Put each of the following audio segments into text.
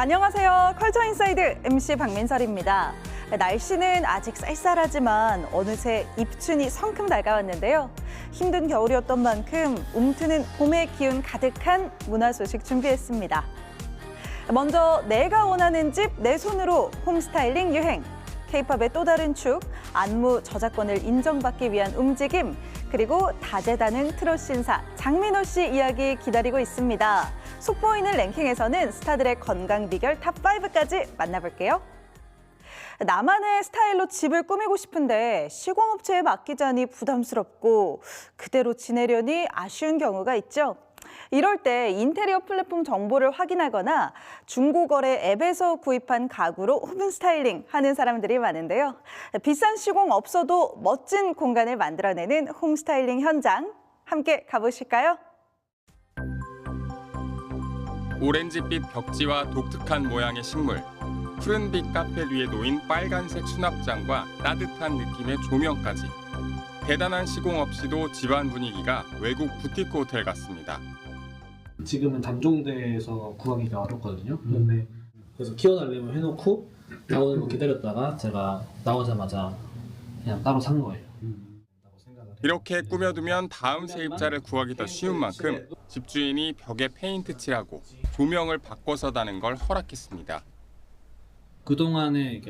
안녕하세요. 컬처 인사이드 MC 박민설입니다. 날씨는 아직 쌀쌀하지만 어느새 입춘이 성큼 다가왔는데요. 힘든 겨울이었던 만큼 움트는 봄의 기운 가득한 문화 소식 준비했습니다. 먼저 내가 원하는 집 내 손으로 홈스타일링 유행. K-팝의 또 다른 축, 안무 저작권을 인정받기 위한 움직임, 그리고 다재다능 트롯 신사 장민호 씨 이야기 기다리고 있습니다. 속보이는 랭킹에서는 스타들의 건강 비결 탑5까지 만나볼게요. 나만의 스타일로 집을 꾸미고 싶은데 시공업체에 맡기자니 부담스럽고 그대로 지내려니 아쉬운 경우가 있죠. 이럴 때 인테리어 플랫폼 정보를 확인하거나 중고거래 앱에서 구입한 가구로 홈 스타일링 하는 사람들이 많은데요. 비싼 시공 없어도 멋진 공간을 만들어내는 홈 스타일링 현장, 함께 가보실까요? 오렌지빛 벽지와 독특한 모양의 식물, 푸른빛 카페 위에 놓인 빨간색 수납장과 따뜻한 느낌의 조명까지. 대단한 시공 없이도 집안 분위기가 외국 부티크 호텔 같습니다. 지금은 단종대에서 구하기가 어렵거든요. 그래서 키워달라고 해놓고 나오는 거 기다렸다가 제가 나오자마자 그냥 따로 산 거예요. 이렇게 꾸며두면 다음 세입자를 구하기 더 쉬운 만큼 집주인이 벽에 페인트 칠하고 조명을 바꿔서 다는 걸 허락했습니다. 그동안에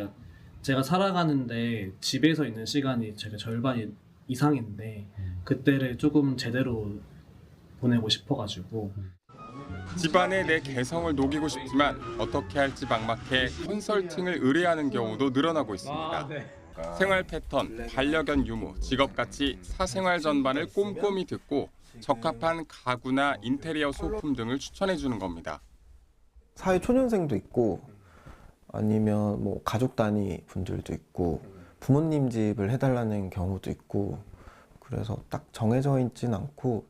제가 살아가는데 집에서 있는 시간이 제가 절반 이상인데 그때를 조금 제대로 보내고 싶어가지고. 집안에 내 개성을 녹이고 싶지만 어떻게 할지 막막해 컨설팅을 의뢰하는 경우도 늘어나고 있습니다. 생활 패턴, 반려견 유무, 직업같이 사생활 전반을 꼼꼼히 듣고 적합한 가구나 인테리어 소품 등을 추천해주는 겁니다. 사회 초년생도 있고 아니면 뭐 가족 단위 분들도 있고 부모님 집을 해달라는 경우도 있고 그래서 딱 정해져 있진 않고.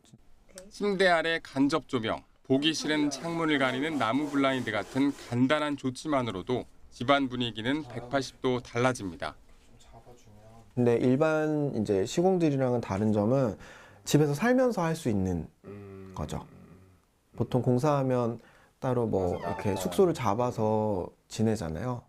침대 아래 간접 조명, 보기 싫은 창문을 가리는 나무 블라인드 같은 간단한 조치만으로도 집안 분위기는 180도 달라집니다. 근데 일반 이제 시공들이랑은 다른 점은 집에서 살면서 할 수 있는 거죠. 보통 공사하면 따로 뭐 이렇게 숙소를 잡아서 지내잖아요.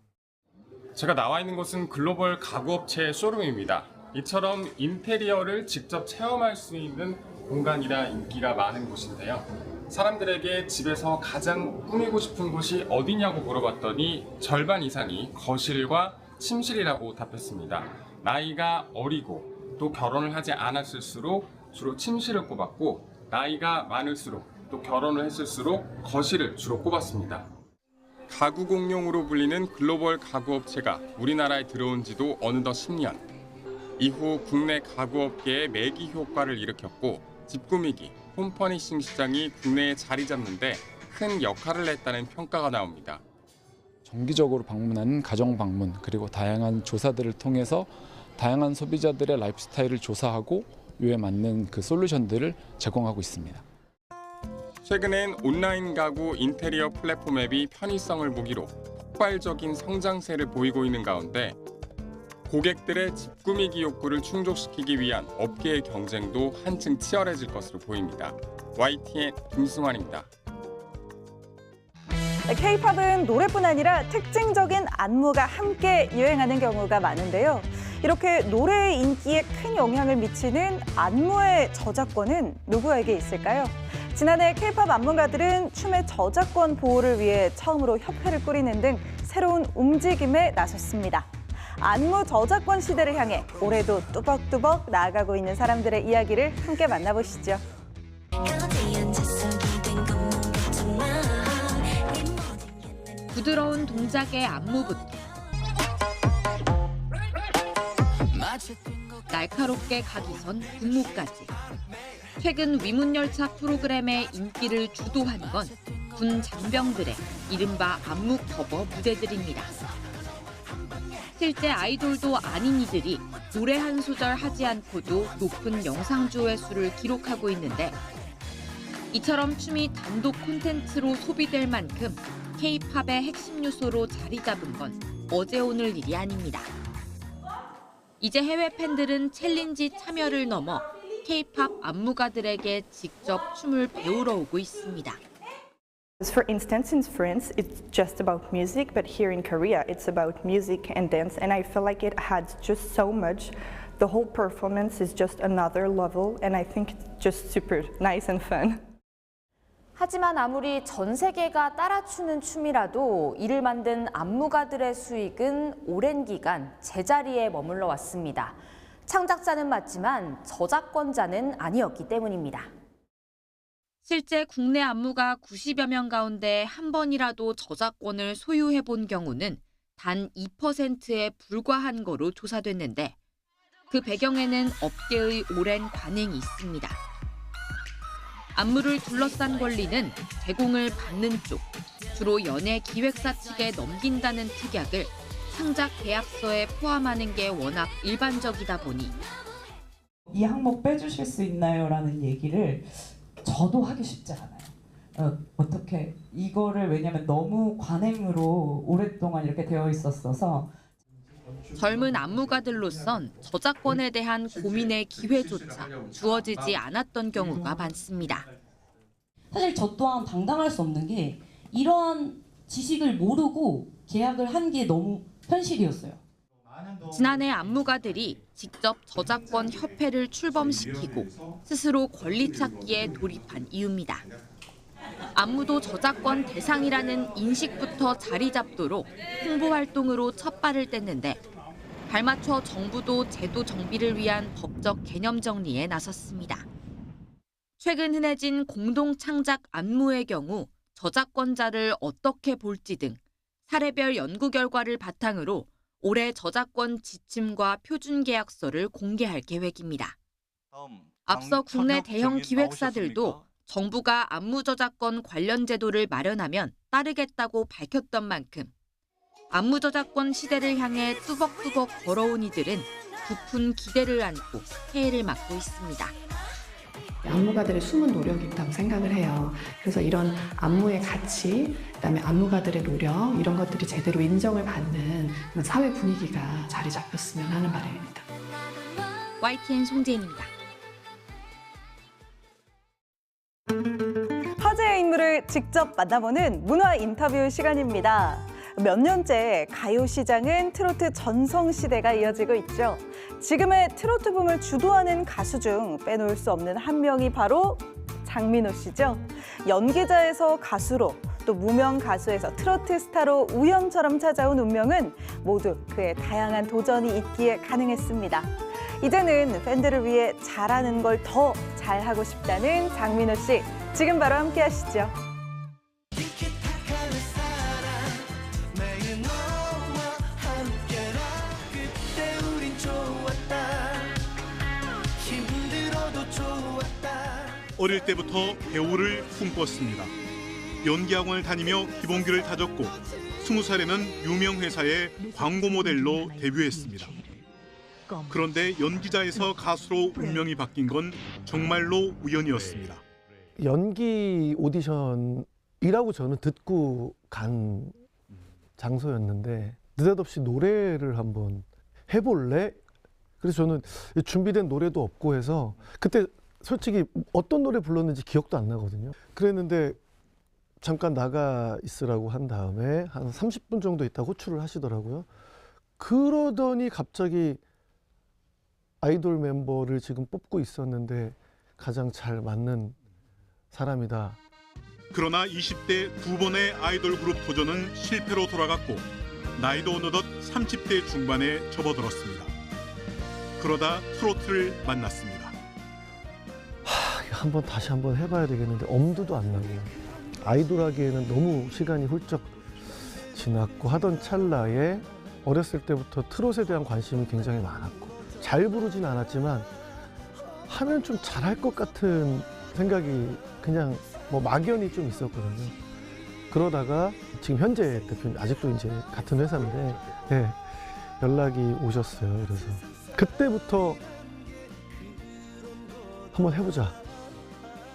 제가 나와 있는 곳은 글로벌 가구업체의 쇼룸입니다. 이처럼 인테리어를 직접 체험할 수 있는 공간이라 인기가 많은 곳인데요. 사람들에게 집에서 가장 꾸미고 싶은 곳이 어디냐고 물어봤더니 절반 이상이 거실과 침실이라고 답했습니다. 나이가 어리고 또 결혼을 하지 않았을수록 주로 침실을 꼽았고 나이가 많을수록 또 결혼을 했을수록 거실을 주로 꼽았습니다. 가구 공룡으로 불리는 글로벌 가구업체가 우리나라에 들어온 지도 어느덧 10년. 이후 국내 가구업계에 매기 효과를 일으켰고 집 꾸미기, 홈퍼니싱 시장이 국내에 자리 잡는데 큰 역할을 했다는 평가가 나옵니다. 정기적으로 방문하는 가정 방문 그리고 다양한 조사들을 통해서 다양한 소비자들의 라이프 스타일을 조사하고 이에 맞는 그 솔루션들을 제공하고 있습니다. 최근엔 온라인 가구 인테리어 플랫폼 앱이 편의성을 무기로 폭발적인 성장세를 보이고 있는 가운데 고객들의 집 꾸미기 욕구를 충족시키기 위한 업계의 경쟁도 한층 치열해질 것으로 보입니다. YTN 김승환입니다. K-팝은 노래뿐 아니라 특징적인 안무가 함께 유행하는 경우가 많은데요. 이렇게 노래의 인기에 큰 영향을 미치는 안무의 저작권은 누구에게 있을까요? 지난해 K-팝 안무가들은 춤의 저작권 보호를 위해 처음으로 협회를 꾸리는 등 새로운 움직임에 나섰습니다. 안무 저작권 시대를 향해 올해도 뚜벅뚜벅 나아가고 있는 사람들의 이야기를 함께 만나보시죠. 부드러운 동작의 안무부터 날카롭게 각이선 군무까지 최근 위문열차 프로그램의 인기를 주도한 건 군 장병들의 이른바 안무 커버 무대들입니다. 실제 아이돌도 아닌 이들이 노래 한 소절 하지 않고도 높은 영상 조회수를 기록하고 있는데 이처럼 춤이 단독 콘텐츠로 소비될 만큼 K-팝의 핵심 요소로 자리 잡은 건 어제 오늘 일이 아닙니다. 이제 해외 팬들은 챌린지 참여를 넘어 K-팝 안무가들에게 직접 춤을 배우러 오고 있습니다. For instance, in France, it's just about music, but here in Korea, it's about music and dance, and I feel like it had just so much. The whole performance is just another level, and I think it's just super nice and fun. 하지만 아무리 전 세계가 따라추는 춤이라도 이를 만든 안무가들의 수익은 오랜 기간 제자리에 머물러 왔습니다. 창작자는 맞지만 저작권자는 아니었기 때문입니다. 실제 국내 안무가 90여 명 가운데 한 번이라도 저작권을 소유해 본 경우는 단 2%에 불과한 거로 조사됐는데 그 배경에는 업계의 오랜 관행이 있습니다. 안무를 둘러싼 권리는 제공을 받는 쪽, 주로 연예 기획사 측에 넘긴다는 특약을 창작 계약서에 포함하는 게 워낙 일반적이다 보니 이 항목 빼주실 수 있나요? 라는 얘기를 저도 하기 쉽지 않아요. 어떻게 이거를 왜냐면 너무 관행으로 오랫동안 이렇게 되어 있었어서 젊은 안무가들로선 저작권에 대한 고민의 기회조차 주어지지 않았던 경우가 많습니다. 사실 저 또한 당당할 수 없는 게 이러한 지식을 모르고 계약을 한 게 너무 현실이었어요. 지난해 안무가들이 직접 저작권 협회를 출범시키고 스스로 권리 찾기에 돌입한 이유입니다. 안무도 저작권 대상이라는 인식부터 자리 잡도록 홍보 활동으로 첫 발을 뗐는데 발맞춰 정부도 제도 정비를 위한 법적 개념 정리에 나섰습니다. 최근 흔해진 공동 창작 안무의 경우 저작권자를 어떻게 볼지 등 사례별 연구 결과를 바탕으로 올해 저작권 지침과 표준 계약서를 공개할 계획입니다. 앞서 국내 대형 기획사들도 정부가 안무 저작권 관련 제도를 마련하면 따르겠다고 밝혔던 만큼 안무 저작권 시대를 향해 뚜벅뚜벅 걸어온 이들은 부푼 기대를 안고 해를 맞고 있습니다. 안무가들의 숨은 노력이 있다고 생각을 해요. 그래서 이런 안무의 가치, 그다음에 안무가들의 노력 이런 것들이 제대로 인정을 받는 그런 사회 분위기가 자리 잡혔으면 하는 바람입니다. YTN 송재인입니다. 화제의 인물을 직접 만나보는 문화 인터뷰 시간입니다. 몇 년째 가요 시장은 트로트 전성시대가 이어지고 있죠. 지금의 트로트 붐을 주도하는 가수 중 빼놓을 수 없는 한 명이 바로 장민호 씨죠. 연기자에서 가수로 또 무명 가수에서 트로트 스타로 우연처럼 찾아온 운명은 모두 그의 다양한 도전이 있기에 가능했습니다. 이제는 팬들을 위해 잘하는 걸 더 잘하고 싶다는 장민호 씨. 지금 바로 함께 하시죠. 어릴 때부터 배우를 꿈꿨습니다. 연기학원을 다니며 기본기를 다졌고 20살에는 유명 회사의 광고 모델로 데뷔했습니다. 그런데 연기자에서 가수로 운명이 바뀐 건 정말로 우연이었습니다. 연기 오디션이라고 저는 듣고 간 장소였는데 느닷없이 노래를 한번 해볼래? 그래서 저는 준비된 노래도 없고 해서 그때 솔직히 어떤 노래 불렀는지 기억도 안 나거든요. 그랬는데 잠깐 나가 있으라고 한 다음에 한 30분 정도 있다 호출을 하시더라고요. 그러더니 갑자기 아이돌 멤버를 지금 뽑고 있었는데 가장 잘 맞는 사람이다. 그러나 20대 두 번의 아이돌 그룹 도전은 실패로 돌아갔고 나이도 어느덧 30대 중반에 접어들었습니다. 그러다 트로트를 만났습니다. 다시 한번 해봐야 되겠는데 엄두도 안 나고 아이돌 하기에는 너무 시간이 훌쩍 지났고 하던 찰나에 어렸을 때부터 트롯에 대한 관심이 굉장히 많았고 잘 부르진 않았지만 하면 좀 잘할 것 같은 생각이 그냥 뭐 막연히 좀 있었거든요. 그러다가 지금 현재 대표님 아직도 이제 같은 회사인데 네, 연락이 오셨어요. 그래서 그때부터 한번 해보자.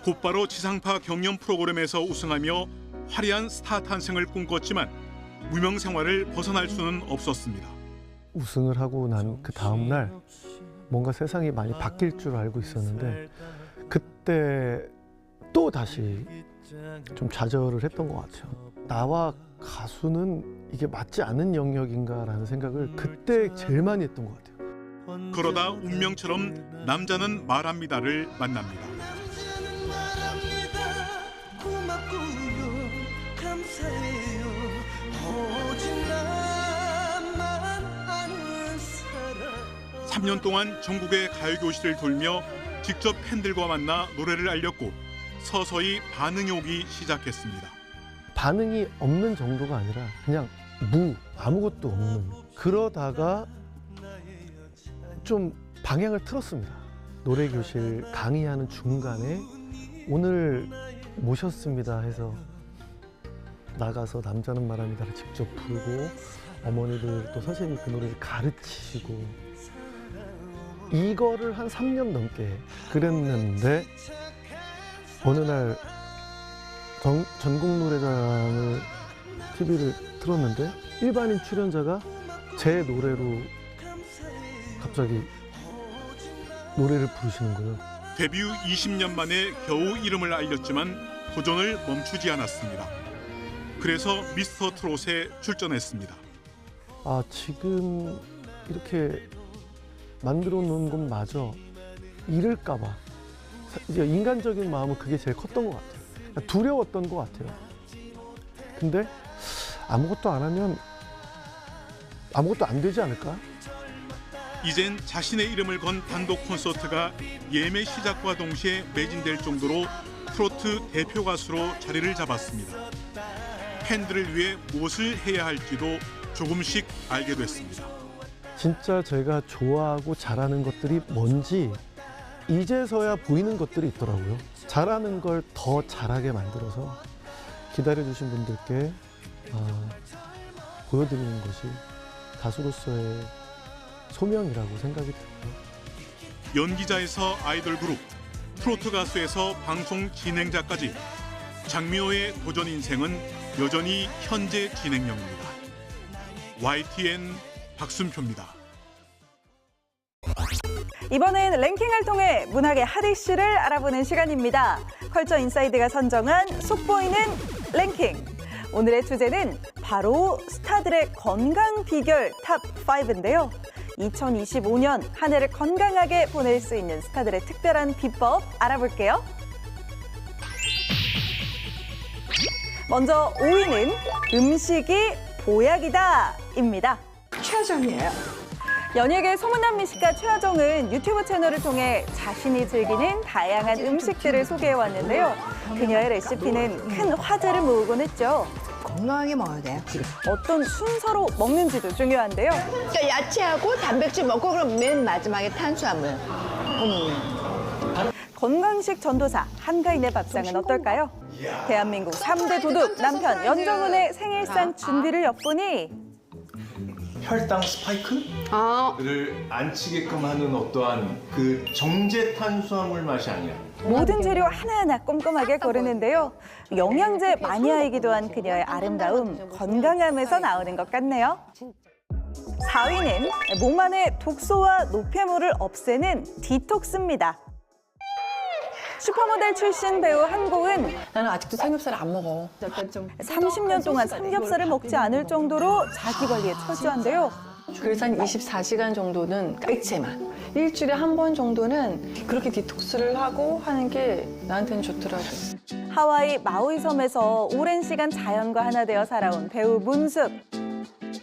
곧바로 지상파 경연 프로그램에서 우승하며 화려한 스타 탄생을 꿈꿨지만 무명 생활을 벗어날 수는 없었습니다. 우승을 하고 난 그 다음 날 뭔가 세상이 많이 바뀔 줄 알고 있었는데 그때 또 다시 좀 좌절을 했던 것 같아요. 나와 가수는 이게 맞지 않는 영역인가라는 생각을 그때 제일 많이 했던 것 같아요. 그러다 운명처럼 남자는 말합니다를 만납니다. 고맙고요 감사해요 오직 나만 아는 사람 3년 동안 전국의 가요교실을 돌며 직접 팬들과 만나 노래를 알렸고 서서히 반응이 오기 시작했습니다. 반응이 없는 정도가 아니라 그냥 아무것도 없는. 그러다가 좀 방향을 틀었습니다. 노래교실 강의하는 중간에 오늘 모셨습니다 해서 나가서 남자는 말합니다를 직접 부르고 어머니들 또 선생님이 그 노래를 가르치시고 이거를 한 3년 넘게 그랬는데 어느 날 전국 노래자랑을 TV를 틀었는데 일반인 출연자가 제 노래로 갑자기 노래를 부르시는 거예요. 데뷔 20년 만에 겨우 이름을 알렸지만 도전을 멈추지 않았습니다. 그래서 미스터 트롯에 출전했습니다. 아, 지금 이렇게 만들어 놓은 것마저 잃을까 봐. 이제 인간적인 마음은 그게 제일 컸던 것 같아요. 두려웠던 것 같아요. 근데 아무것도 안 하면 아무것도 안 되지 않을까? 이젠 자신의 이름을 건 단독 콘서트가 예매 시작과 동시에 매진될 정도로 트로트 대표 가수로 자리를 잡았습니다. 팬들을 위해 무엇을 해야 할지도 조금씩 알게 됐습니다. 진짜 제가 좋아하고 잘하는 것들이 뭔지 이제서야 보이는 것들이 있더라고요. 잘하는 걸 더 잘하게 만들어서 기다려주신 분들께 보여드리는 것이 가수로서의 소명이라고 생각이 들고요. 연기자에서 아이돌 그룹, 트로트 가수에서 방송 진행자까지 장미호의 도전 인생은 여전히 현재 진행형입니다. YTN 박순표입니다. 이번엔 랭킹을 통해 문학의 핫 이슈를 알아보는 시간입니다. 컬처 인사이드가 선정한 속보이는 랭킹. 오늘의 주제는 바로 스타들의 건강 비결 탑 5인데요. 2025년 한 해를 건강하게 보낼 수 있는 스타들의 특별한 비법 알아볼게요. 먼저 5위는 음식이 보약이다입니다. 최하정이에요. 연예계 소문난 미식가 최하정은 유튜브 채널을 통해 자신이 즐기는 다양한 음식들을 소개해왔는데요. 그녀의 레시피는 큰 화제를 모으곤 했죠. 건강하게 먹어야 돼요. 어떤 순서로 먹는지도 중요한데요. 그러니까 야채하고 단백질 먹고 그럼 맨 마지막에 탄수화물. 건강식 전도사 한가인의 밥상은 어떨까요? 대한민국 3대 도둑 남편 연정훈의 생일상 준비를 엿보니 혈당 스파이크를 안 치게끔 하는 어떠한 그 정제 탄수화물 맛이 아니야. 모든 재료 하나하나 꼼꼼하게 고르는데요. 영양제 마니아이기도 한 그녀의 아름다움, 건강함에서 나오는 것 같네요. 4위는 몸 안의 독소와 노폐물을 없애는 디톡스입니다. 슈퍼모델 출신 배우 한고은 나는 아직도 삼겹살을 안 먹어. 30년 동안 삼겹살을 먹지 않을 정도로 자기 관리에 철저한데요. 그래서 한 24시간 정도는 깔채만. 일주일에 한 번 정도는 그렇게 디톡스를 하고 하는 게 나한테는 좋더라고요. 하와이 마우이 섬에서 오랜 시간 자연과 하나 되어 살아온 배우 문숙.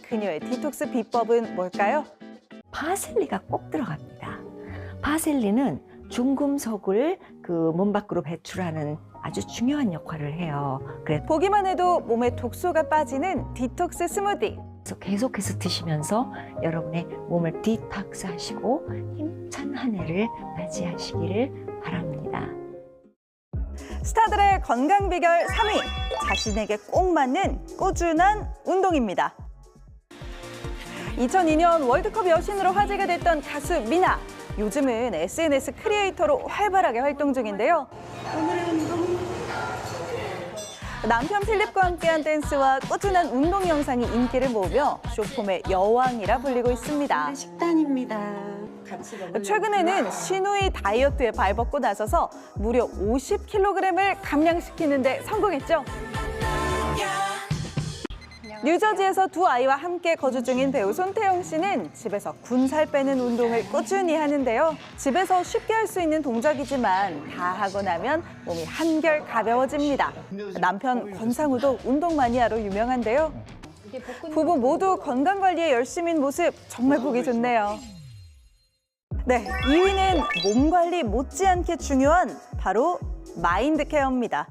그녀의 디톡스 비법은 뭘까요? 파슬리가 꼭 들어갑니다. 파슬리는 중금속을 그 몸 밖으로 배출하는 아주 중요한 역할을 해요. 보기만 해도 몸에 독소가 빠지는 디톡스 스무디. 그래서 계속해서 드시면서 여러분의 몸을 디톡스 하시고 힘찬 한 해를 맞이하시기를 바랍니다. 스타들의 건강 비결 3위. 자신에게 꼭 맞는 꾸준한 운동입니다. 2002년 월드컵 여신으로 화제가 됐던 가수 미나. 요즘은 SNS 크리에이터로 활발하게 활동 중인데요. 남편 필립과 함께한 댄스와 꾸준한 운동 영상이 인기를 모으며 쇼폼의 여왕이라 불리고 있습니다. 식단입니다. 최근에는 시누이 다이어트에 발벗고 나서서 무려 50kg을 감량시키는 데 성공했죠. 뉴저지에서 두 아이와 함께 거주 중인 배우 손태영 씨는 집에서 군살 빼는 운동을 꾸준히 하는데요. 집에서 쉽게 할 수 있는 동작이지만 다 하고 나면 몸이 한결 가벼워집니다. 남편 권상우도 운동 마니아로 유명한데요. 부부 모두 건강 관리에 열심인 모습 정말 보기 좋네요. 네, 2위는 몸 관리 못지않게 중요한 바로 마인드 케어입니다.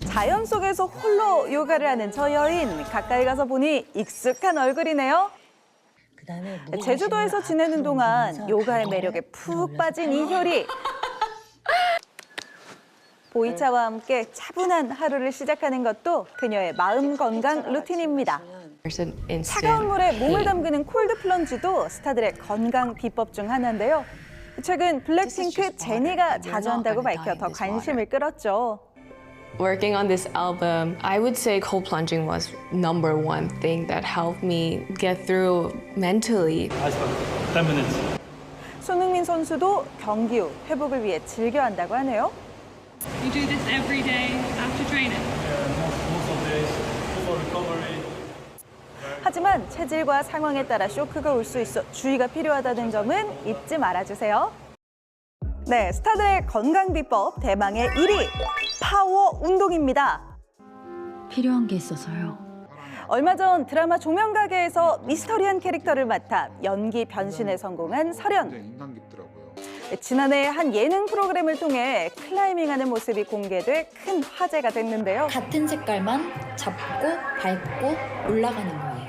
자연 속에서 홀로 요가를 하는 저 여인, 가까이 가서 보니 익숙한 얼굴이네요. 제주도에서 지내는 동안 요가의 매력에 푹 빠진 이효리. 보이차와 함께 차분한 하루를 시작하는 것도 그녀의 마음 건강 루틴입니다. 차가운 물에 몸을 담그는 콜드 플런지도 스타들의 건강 비법 중 하나인데요. 최근 블랙핑크 제니가 자주 한다고 밝혀 더 관심을 끌었죠. Working on this album, I would say cold plunging was number one thing that helped me get through mentally. 손흥민 선수도 경기 후 회복을 위해 즐겨 한다고 하네요. You do this every day after training. 하지만 체질과 상황에 따라 쇼크가 올 수 있어 주의가 필요하다는 점은 잊지 말아주세요. 네, 스타들의 건강 비법 대망의 1위, 파워 운동입니다. 필요한 게 있어서요. 얼마 전 드라마 조명가게에서 미스터리한 캐릭터를 맡아 연기 변신에 성공한 설현. 지난해 한 예능 프로그램을 통해 클라이밍하는 모습이 공개돼 큰 화제가 됐는데요. 같은 색깔만 잡고 밟고 올라가는 거예요.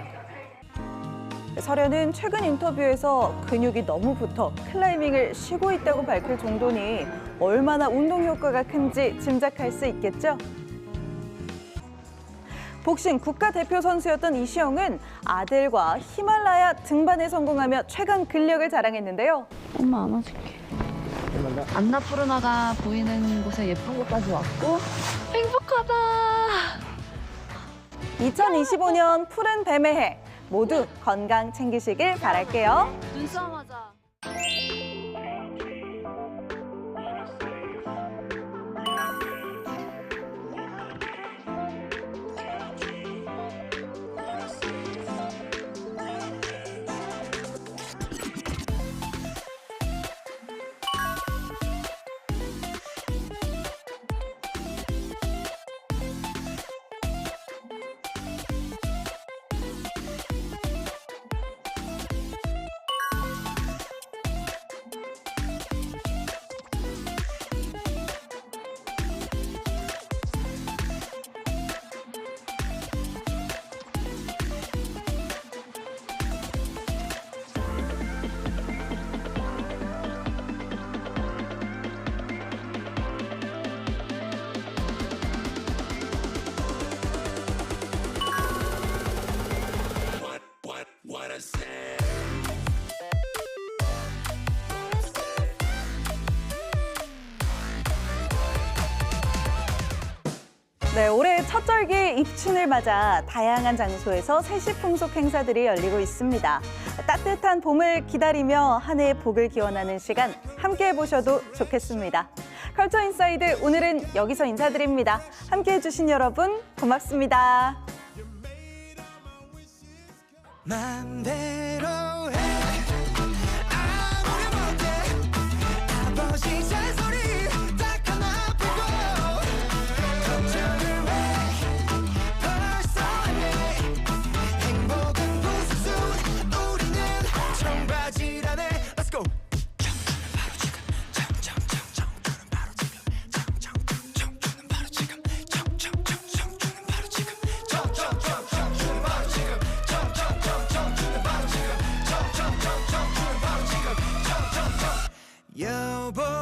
설현은 최근 인터뷰에서 근육이 너무 붙어 클라이밍을 쉬고 있다고 밝힐 정도니 얼마나 운동 효과가 큰지 짐작할 수 있겠죠. 복싱 국가대표 선수였던 이시영은 아들과 히말라야 등반에 성공하며 최강 근력을 자랑했는데요. 엄마 안아줄게. 안나푸르나가 보이는 곳에 예쁜 곳까지 왔고 행복하다. 2025년 푸른 뱀의 해, 모두 건강 챙기시길 바랄게요. 눈싸움하자. 네, 올해 첫 절기 입춘을 맞아 다양한 장소에서 세시풍속 행사들이 열리고 있습니다. 따뜻한 봄을 기다리며 한 해의 복을 기원하는 시간 함께 해보셔도 좋겠습니다. 컬처 인사이드 오늘은 여기서 인사드립니다. 함께 해주신 여러분 고맙습니다. 맘대로 해 아무리 못해 아버지 잔소리 딱 하나 빼고 걱정을 왜 벌써 해 행복은 부수순 우리는 청바지라네 Let's go 여보